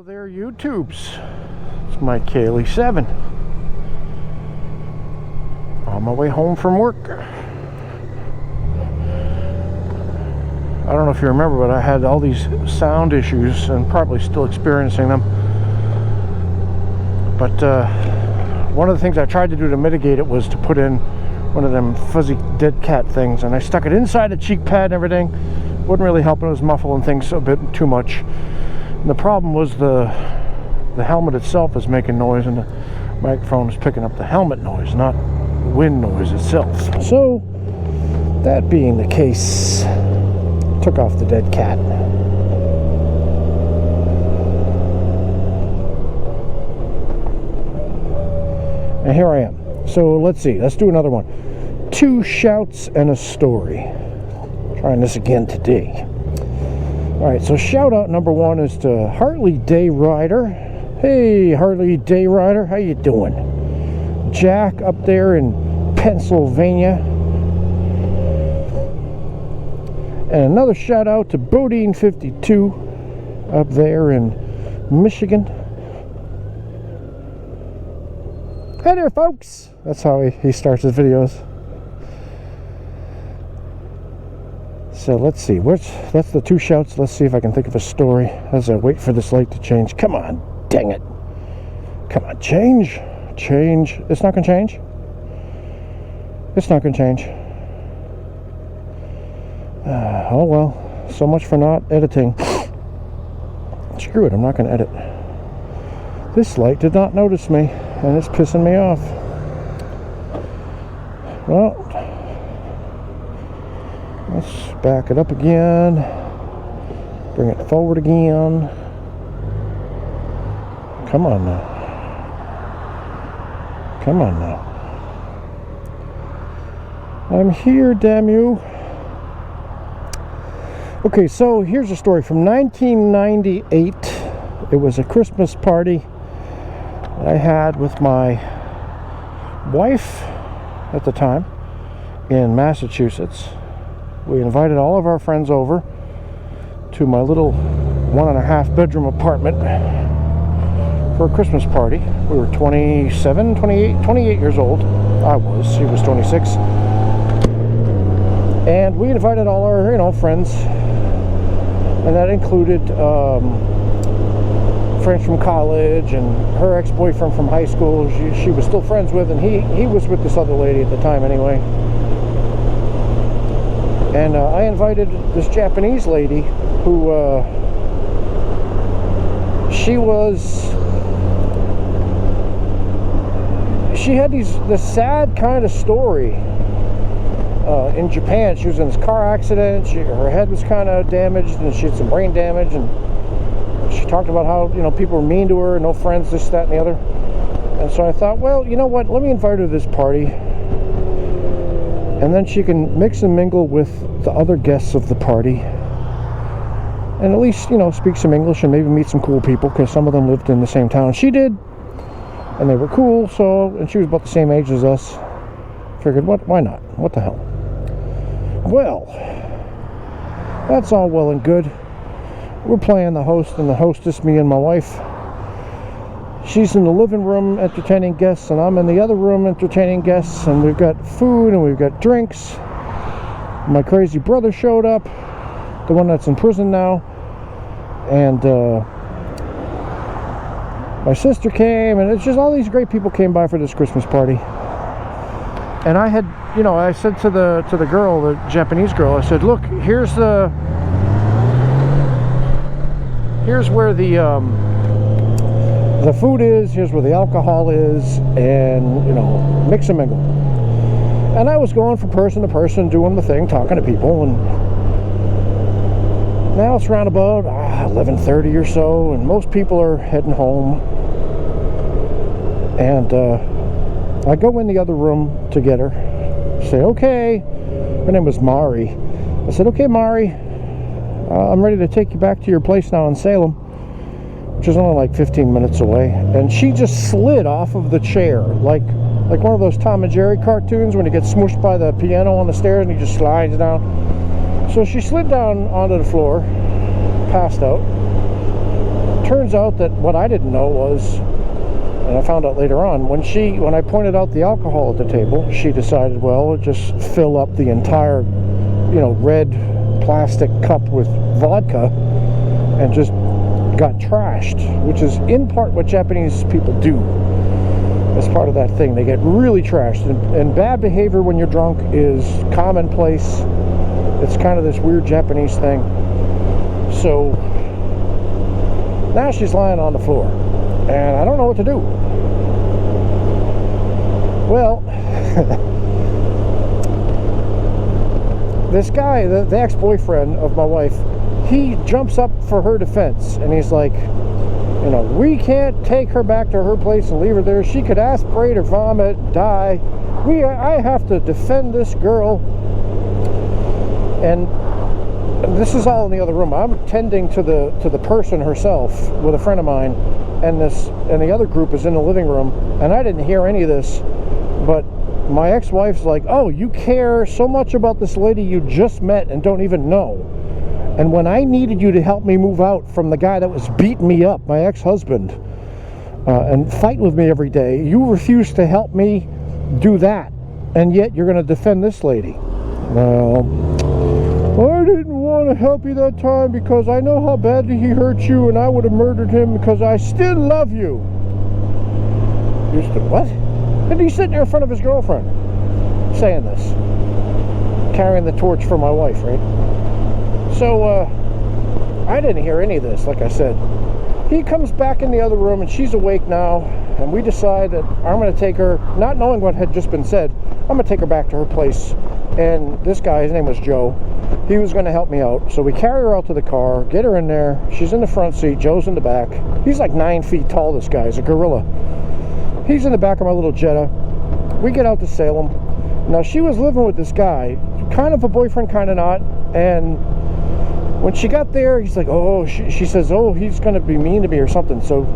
there, YouTubes. It's my Kaylee 7. On my way home from work. I don't know if you remember, but I had all these sound issues and probably still experiencing them. But one of the things I tried to do to mitigate it was to put in one of them fuzzy dead cat things, and I stuck it inside the cheek pad and everything. Wouldn't really help, it was muffling things a bit too much. And the problem was the helmet itself is making noise, and the microphone is picking up the helmet noise, not the wind noise itself. So that being the case, took off the dead cat. And here I am. So let's see, let's do another one. 2 shouts and a story. Trying this again today. Alright, so shout out number 1 is to Harley Day Rider. Hey Harley Day Rider, how you doing? Jack up there in Pennsylvania. And another shout out to Bodine 52 up there in Michigan. Hey there, folks. That's how he starts his videos. So let's see. That's the 2 shouts. Let's see if I can think of a story as I wait for this light to change. Come on, dang it. Come on, change. Change. It's not going to change. It's not going to change. Oh well, so much for not editing. Screw it, I'm not going to edit. This light did not notice me, and it's pissing me off. Well, let's back it up again. Bring it forward again. Come on now. Come on now. I'm here, damn you. Okay, so here's a story from 1998. It was a Christmas party I had with my wife at the time in Massachusetts. We invited all of our friends over to my little 1.5 bedroom apartment for a Christmas party. We were 28 years old. I was, she was 26. And we invited all our, friends. And that included friends from college and her ex-boyfriend from high school she was still friends with, and he was with this other lady at the time anyway. And I invited this Japanese lady who she had this sad kind of story. In Japan, she was in this car accident. Her head was kind of damaged, and she had some brain damage. And she talked about how people were mean to her, no friends, this, that, and the other. And so I thought, well, you know what? Let me invite her to this party, and then she can mix and mingle with the other guests of the party, and at least speak some English and maybe meet some cool people, because some of them lived in the same town she did, and they were cool. And she was about the same age as us. Figured, why not? What the hell? Well, that's all well and good. We're playing the host and the hostess, me and my wife. She's in the living room entertaining guests, and I'm in the other room entertaining guests, and we've got food and we've got drinks. My crazy brother showed up, the one that's in prison now, and my sister came, and it's just all these great people came by for this Christmas party. And I had, I said to the girl, the Japanese girl, I said, look, here's where the food is, here's where the alcohol is, and mix and mingle. And I was going from person to person, doing the thing, talking to people, and now it's around about 11:30 or so, and most people are heading home. And I go in the other room to get her. Say, okay. Her name was Mari. I said, okay, Mari, I'm ready to take you back to your place now in Salem, which is only like 15 minutes away. And she just slid off of the chair, like one of those Tom and Jerry cartoons when he gets smushed by the piano on the stairs and he just slides down. So she slid down onto the floor, passed out, turns out that what I didn't know was, and I found out later on, when I pointed out the alcohol at the table, she decided, well, just fill up the entire, red plastic cup with vodka and just got trashed, which is in part what Japanese people do. As part of that thing, they get really trashed, and bad behavior when you're drunk is commonplace. It's kind of this weird Japanese thing. So now she's lying on the floor, and I don't know what to do. Well, this guy, the ex-boyfriend of my wife, he jumps up for her defense, and he's like, we can't take her back to her place and leave her there. She could aspirate or vomit, die. I have to defend this girl. And this is all in the other room. I'm tending to the person herself with a friend of mine, and the other group is in the living room, and I didn't hear any of this, but my ex-wife's like, oh, you care so much about this lady you just met and don't even know. And when I needed you to help me move out from the guy that was beating me up, my ex-husband, and fighting with me every day, you refused to help me do that, and yet you're going to defend this lady. Well, I didn't want to help you that time because I know how badly he hurt you, and I would have murdered him because I still love you. You still what? And he's sitting there in front of his girlfriend saying this, carrying the torch for my wife, right? So I didn't hear any of this, like I said. He comes back in the other room, and she's awake now, and we decide that I'm going to take her, not knowing what had just been said, I'm going to take her back to her place. And this guy, his name was Joe, he was going to help me out. So we carry her out to the car, get her in there. She's in the front seat, Joe's in the back. He's like 9 feet tall, this guy. He's a gorilla. He's in the back of my little Jetta. We get out to Salem. Now, she was living with this guy, kind of a boyfriend, kind of not. And when she got there, he's like, oh, she says, oh, he's going to be mean to me or something. So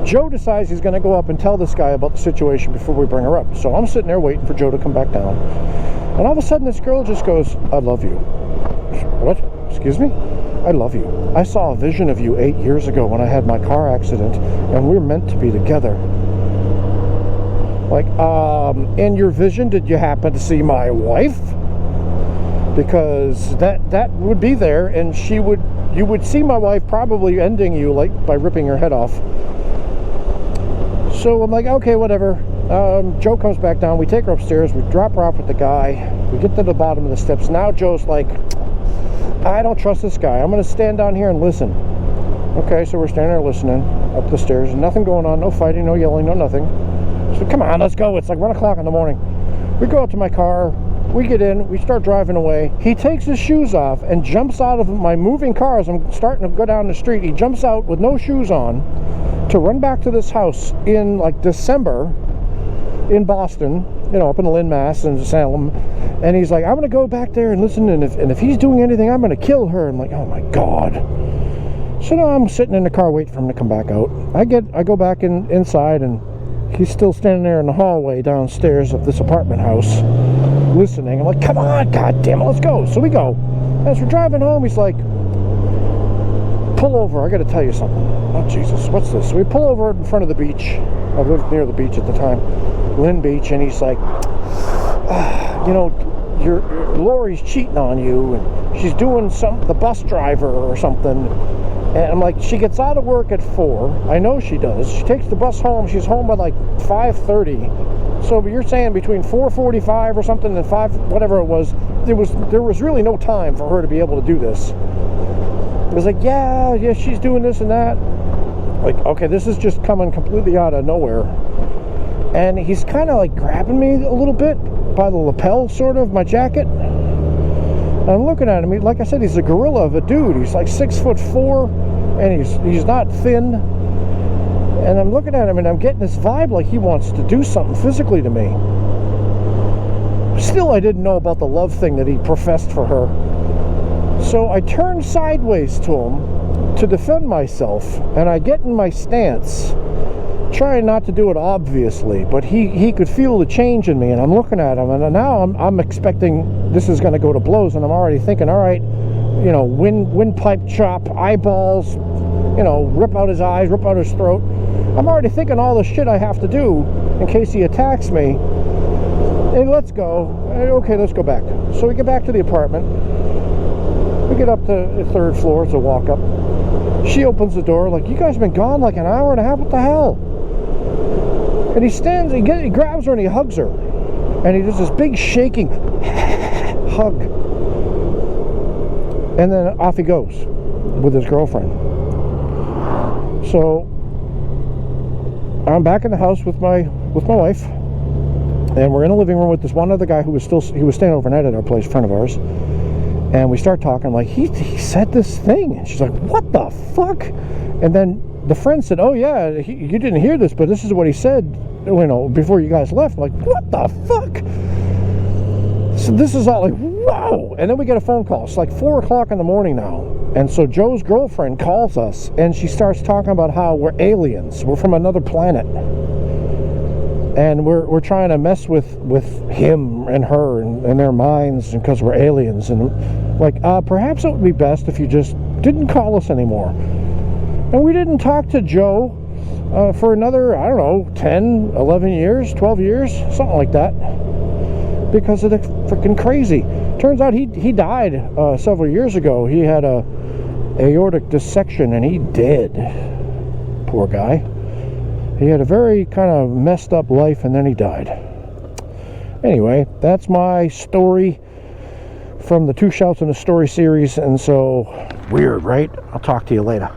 Joe decides he's going to go up and tell this guy about the situation before we bring her up. So I'm sitting there waiting for Joe to come back down. And all of a sudden, this girl just goes, I love you. What? Excuse me? I love you. I saw a vision of you 8 years ago when I had my car accident, and we're meant to be together. Like, in your vision, did you happen to see my wife? Because that would be there, and you would see my wife probably ending you, like, by ripping her head off. So I'm like, okay, whatever. Joe comes back down, we take her upstairs, we drop her off with the guy, we get to the bottom of the steps. Now Joe's like, I don't trust this guy, I'm going to stand down here and listen. Okay, so we're standing there listening up the stairs, nothing going on, no fighting, no yelling, no nothing. So come on, let's go. It's like 1 o'clock in the morning. We go out to my car, we get in, we start driving away. He takes his shoes off and jumps out of my moving car as I'm starting to go down the street. He jumps out with no shoes on to run back to this house in like December in Boston, up in the Lynn, Mass, and Salem. And he's like, I'm going to go back there and listen, and if he's doing anything, I'm going to kill her. I'm like, oh my God. So now I'm sitting in the car waiting for him to come back out. I go back inside, and he's still standing there in the hallway downstairs of this apartment house listening. I'm like, come on, God damn it, let's go. So we go. As we're driving home, he's like, pull over, I got to tell you something. Oh, Jesus, what's this? So we pull over in front of the beach. I lived near the beach at the time, Lynn Beach, and he's like, your Lori's cheating on you, and she's doing the bus driver or something. And I'm like, she gets out of work at 4. I know she does. She takes the bus home. She's home by like 5:30. So you're saying between 4:45 or something and 5, whatever it was, there was really no time for her to be able to do this. It was like, yeah, she's doing this and that. Like, okay, this is just coming completely out of nowhere. And he's kind of like grabbing me a little bit by the lapel, sort of, my jacket. And I'm looking at him. Like I said, he's a gorilla of a dude. He's like 6'4", and he's not thin. And I'm looking at him, and I'm getting this vibe like he wants to do something physically to me. Still, I didn't know about the love thing that he professed for her. So I turn sideways to him to defend myself, and I get in my stance, trying not to do it obviously, but he could feel the change in me, and I'm looking at him, and now I'm expecting this is going to go to blows, and I'm already thinking, all right, windpipe chop, eyeballs, you know, rip out his eyes, rip out his throat. I'm already thinking all the shit I have to do in case he attacks me. Hey, let's go. Okay, let's go back. So we get back to the apartment. We get up to the 3rd floor. It's a walk up. She opens the door like, you guys have been gone like an hour and a half. What the hell? And he stands, he grabs her and he hugs her. And he does this big shaking hug. And then off he goes with his girlfriend. So I'm back in the house with my wife, and we're in the living room with this one other guy who was staying overnight at our place, a friend of ours. And we start talking, like, he said this thing. And she's like, what the fuck? And then the friend said, oh yeah, you didn't hear this, but this is what he said, you know, before you guys left. I'm like, what the fuck? So this is all like, whoa. And then we get a phone call. It's like 4 o'clock in the morning now. And so Joe's girlfriend calls us, and she starts talking about how we're aliens. We're from another planet. And we're trying to mess with him and her and their minds because we're aliens. And like, perhaps it would be best if you just didn't call us anymore. And we didn't talk to Joe for another, I don't know, 10, 11 years, 12 years, something like that. Because of the freaking crazy. Turns out he died several years ago. He had a aortic dissection and he did. Poor guy. He had a very kind of messed up life and then he died. Anyway, that's my story from the 2 Shouts in a Story series. And so, weird, right? I'll talk to you later.